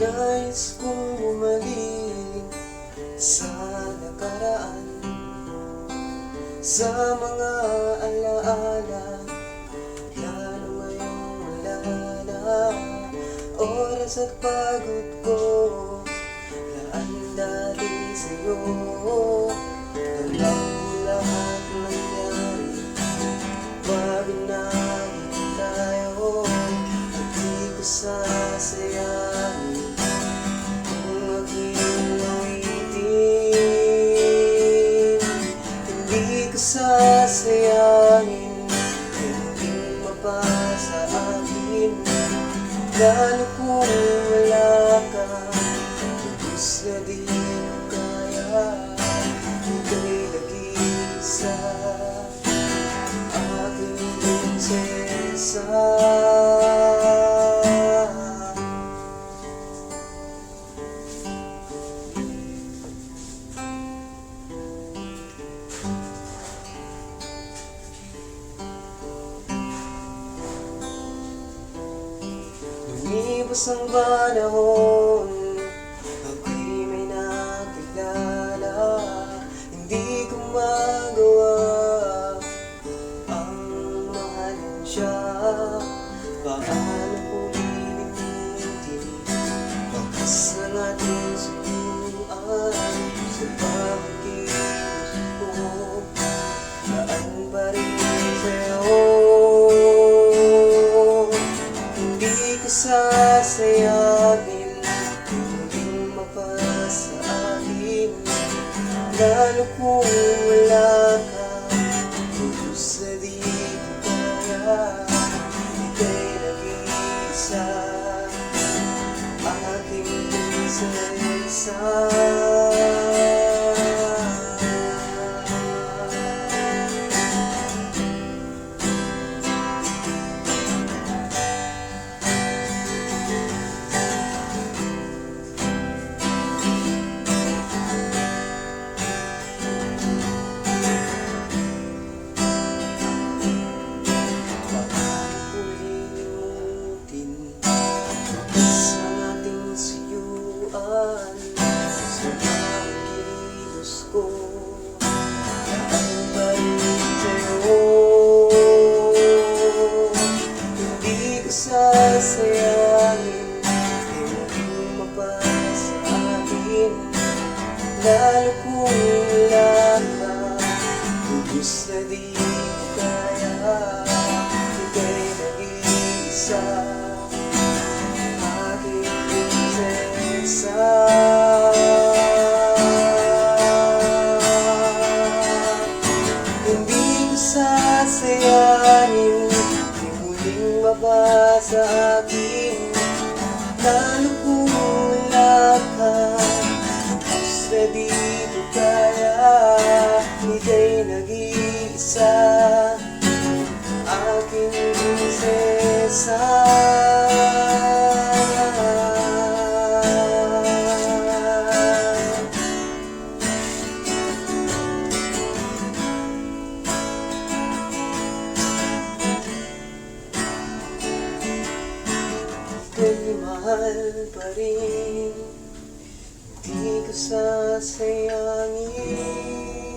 Nais kong bumalik sa nakaraan, sa mga alaala, lalo ngayong wala na. Oras at pagod ko laan dati sa'yo. Alam ko lahat nangyari bago naging tayo. At di ko sasayangin kung aking awitin. Hindi ko sasayangin hindi mapasa akin, lalo kung wala ka. Lubos na di ko kaya, ika'y nag-iisa, aking prinsesa. Lumipas ang panahon, ako'y may nakilala. Hindi ko magawa ang mahalin siya. Paano ko lilimutin bakas ng ating suyuan sa pagkilos ko? Saan pa rin sa'yo? Sasayangin, hindi mapasa akin, lalo kung wala ka. Lubos na di ko kaya, ika'y nag-iisa, aking prinsesa. Sasayangin, hindi mapasa akin, lalo kung wala ka. Lubos na di ko kaya, ika'y nag-iisa, aking prinsesa. Hindi ko sasayangin mabasa akin, lalo kung wala ka. Lubos na di ko kaya, ika'y nag-iisa, aking prinsesa. Ika'y mahal pa rin, di ko sasayangin.